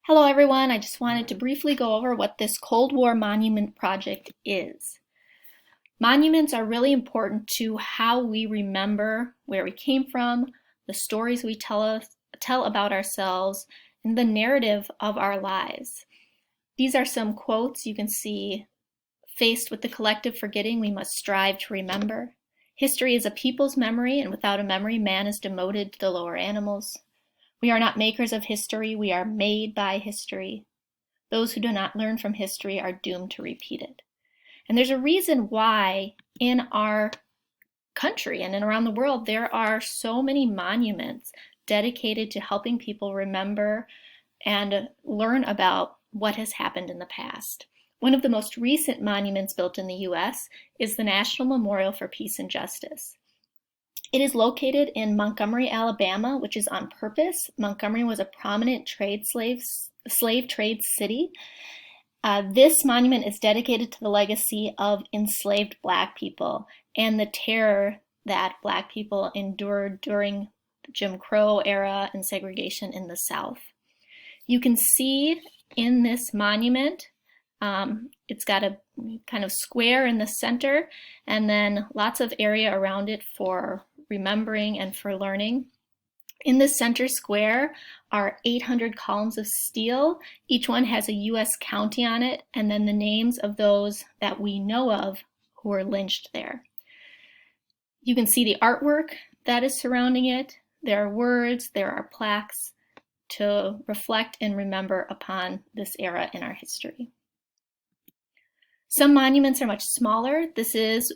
Hello everyone, I just wanted to briefly go over what this Cold War Monument Project is. Monuments are really important to how we remember where we came from, the stories we tell about ourselves, and the narrative of our lives. These are some quotes you can see. Faced with the collective forgetting, we must strive to remember. History is a people's memory, and without a memory, man is demoted to the lower animals. We are not makers of history, we are made by history. Those who do not learn from history are doomed to repeat it. And there's a reason why in our country and around the world there are so many monuments dedicated to helping people remember and learn about what has happened in the past. One of the most recent monuments built in the US is the National Memorial for Peace and Justice. It is located in Montgomery, Alabama, which is on purpose. Montgomery was a prominent slave trade city. This monument is dedicated to the legacy of enslaved Black people and the terror that Black people endured during the Jim Crow era and segregation in the South. You can see in this monument, it's got a kind of square in the center and then lots of area around it for remembering and for learning. In the center square are 800 columns of steel. Each one has a US county on it, and then the names of those that we know of who were lynched there. You can see the artwork that is surrounding it. There are words, there are plaques to reflect and remember upon this era in our history. Some monuments are much smaller. This is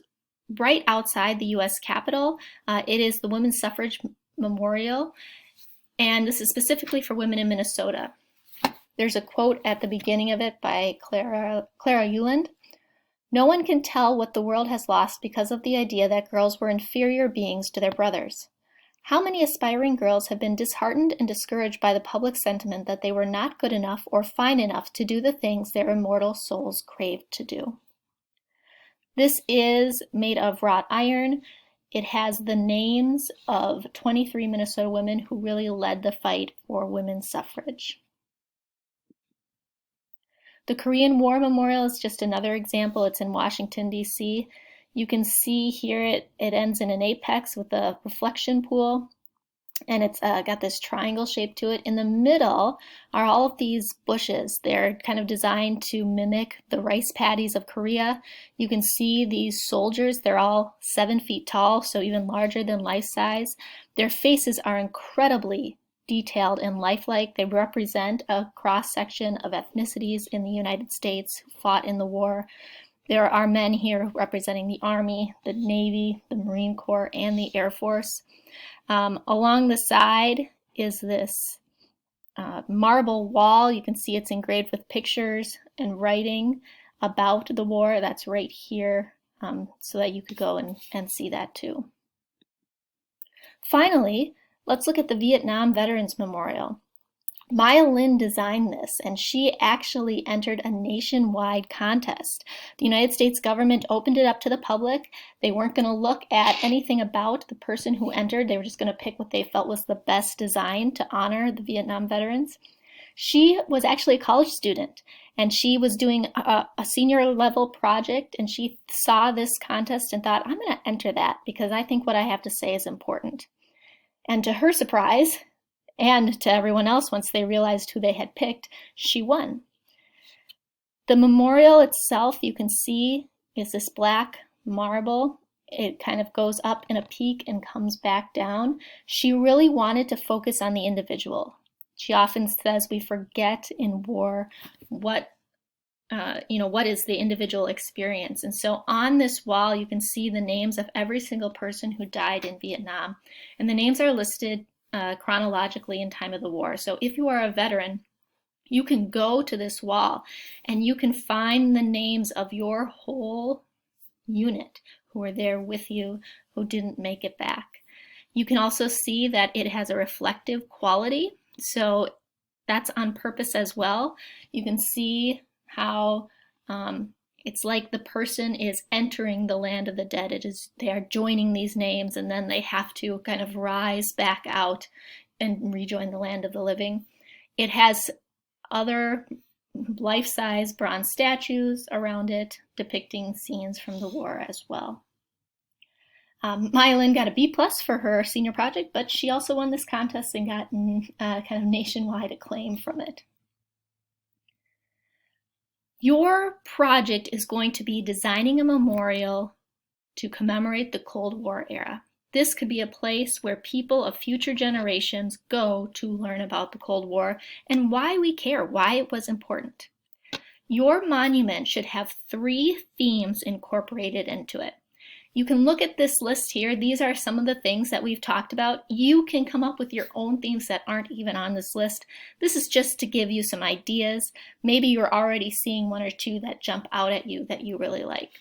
right outside the US Capitol. It is the Women's Suffrage Memorial, and this is specifically for women in Minnesota. There's a quote at the beginning of it by Clara Euland. "No one can tell what the world has lost because of the idea that girls were inferior beings to their brothers. How many aspiring girls have been disheartened and discouraged by the public sentiment that they were not good enough or fine enough to do the things their immortal souls craved to do." This is made of wrought iron. It has the names of 23 Minnesota women who really led the fight for women's suffrage. The Korean War Memorial is just another example. It's in Washington, D.C. You can see here it ends in an apex with a reflection pool, and it's got this triangle shape to it. In the middle are all of these bushes. They're kind of designed to mimic the rice paddies of Korea. You can see these soldiers. They're all 7 feet tall, so even larger than life size. Their faces are incredibly detailed and lifelike. They represent a cross-section of ethnicities in the United States who fought in the war. There are men here representing the Army, the Navy, the Marine Corps, and the Air Force. Along the side is this marble wall. You can see it's engraved with pictures and writing about the war. That's right here, so that you could go and see that too. Finally, let's look at the Vietnam Veterans Memorial. Maya Lin designed this, and she actually entered a nationwide contest. The United States government opened it up to the public. They weren't going to look at anything about the person who entered. They were just going to pick what they felt was the best design to honor the Vietnam veterans. She was actually a college student, and she was doing a senior level project, and she saw this contest and thought, I'm going to enter that because I think what I have to say is important. And to her surprise, and to everyone else, once they realized who they had picked, she won. The memorial itself, you can see, is this black marble. It kind of goes up in a peak and comes back down. She really wanted to focus on the individual. She often says we forget in war what is the individual experience. And so on this wall, you can see the names of every single person who died in Vietnam. And the names are listed chronologically in time of the war. So if you are a veteran, you can go to this wall and you can find the names of your whole unit who were there with you, who didn't make it back. You can also see that it has a reflective quality. So that's on purpose as well. You can see how it's like the person is entering the land of the dead. They are joining these names, and then they have to kind of rise back out and rejoin the land of the living. It has other life-size bronze statues around it depicting scenes from the war as well. Maya Lin got a B+ for her senior project, but she also won this contest and got kind of nationwide acclaim from it. Your project is going to be designing a memorial to commemorate the Cold War era. This could be a place where people of future generations go to learn about the Cold War and why we care, why it was important. Your monument should have 3 themes incorporated into it. You can look at this list here. These are some of the things that we've talked about. You can come up with your own themes that aren't even on this list. This is just to give you some ideas. Maybe you're already seeing 1 or 2 that jump out at you that you really like.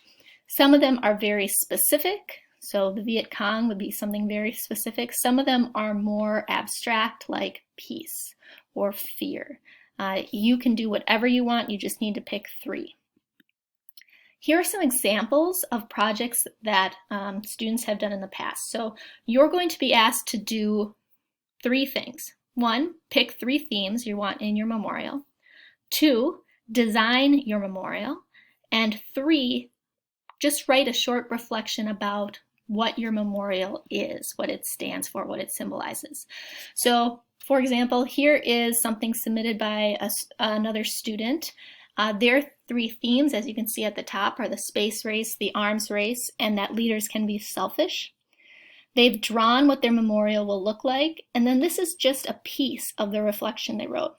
Some of them are very specific. So the Viet Cong would be something very specific. Some of them are more abstract, like peace or fear. You can do whatever you want. You just need to pick 3. Here are some examples of projects that students have done in the past. So you're going to be asked to do 3 things. 1, pick 3 themes you want in your memorial. 2, design your memorial. And 3, just write a short reflection about what your memorial is, what it stands for, what it symbolizes. So, for example, here is something submitted by another student. Their 3 themes, as you can see at the top, are the space race, the arms race, and that leaders can be selfish. They've drawn what their memorial will look like, and then this is just a piece of the reflection they wrote.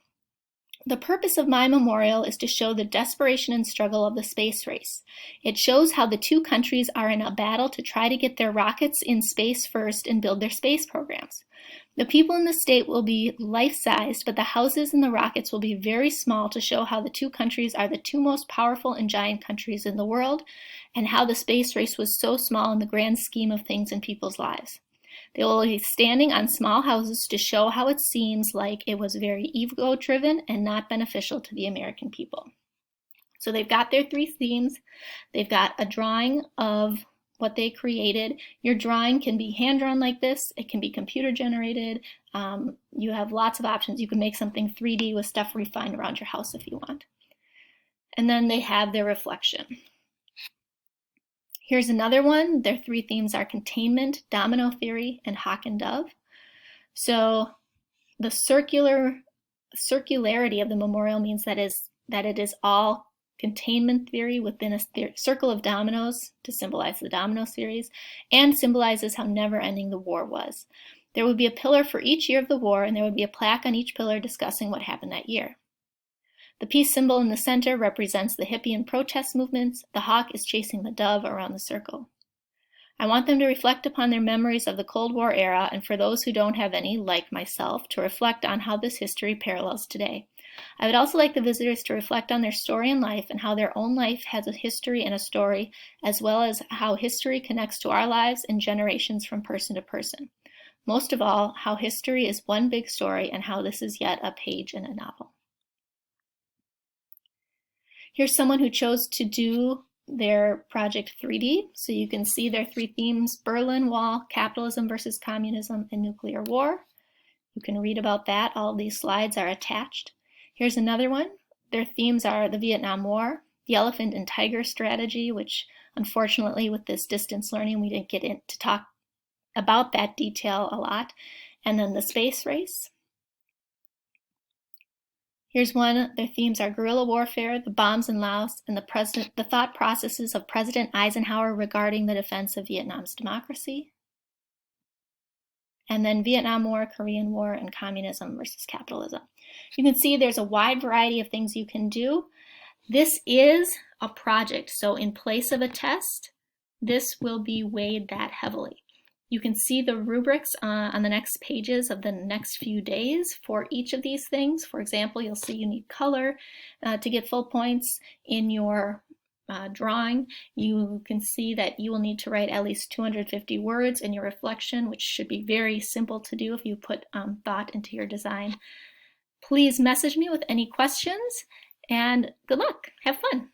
The purpose of my memorial is to show the desperation and struggle of the space race. It shows how the 2 countries are in a battle to try to get their rockets in space first and build their space programs. The people in the state will be life-sized, but the houses and the rockets will be very small to show how the 2 countries are the 2 most powerful and giant countries in the world, and how the space race was so small in the grand scheme of things in people's lives. They will be standing on small houses to show how it seems like it was very ego-driven and not beneficial to the American people. So they've got their 3 themes. They've got a drawing of what they created. Your drawing can be hand-drawn like this. It can be computer-generated. You have lots of options. You can make something 3D with stuff refined around your house if you want. And then they have their reflection. Here's another one. Their 3 themes are containment, domino theory, and hawk and dove. So the circularity of the memorial means that it is all containment theory within a circle of dominoes to symbolize the domino series, and symbolizes how never-ending the war was. There would be a pillar for each year of the war, and there would be a plaque on each pillar discussing what happened that year. The peace symbol in the center represents the hippie and protest movements. The hawk is chasing the dove around the circle. I want them to reflect upon their memories of the Cold War era, and for those who don't have any, like myself, to reflect on how this history parallels today. I would also like the visitors to reflect on their story in life and how their own life has a history and a story, as well as how history connects to our lives and generations from person to person. Most of all, how history is one big story and how this is yet a page in a novel. Here's someone who chose to do their project 3D. So you can see their 3 themes: Berlin Wall, capitalism versus communism, and nuclear war. You can read about that. All of these slides are attached. Here's another one. Their themes are the Vietnam War, the elephant and tiger strategy, which unfortunately with this distance learning we didn't get in to talk about that detail a lot, and then the space race. Here's one. Their themes are guerrilla warfare, the bombs in Laos, and the thought processes of President Eisenhower regarding the defense of Vietnam's democracy. And then Vietnam War, Korean War, and communism versus capitalism. You can see there's a wide variety of things you can do. This is a project, so in place of a test, this will be weighed that heavily. You can see the rubrics on the next pages of the next few days for each of these things. For example, you'll see you need color to get full points in your drawing. You can see that you will need to write at least 250 words in your reflection, which should be very simple to do if you put thought into your design. Please message me with any questions, and good luck. Have fun.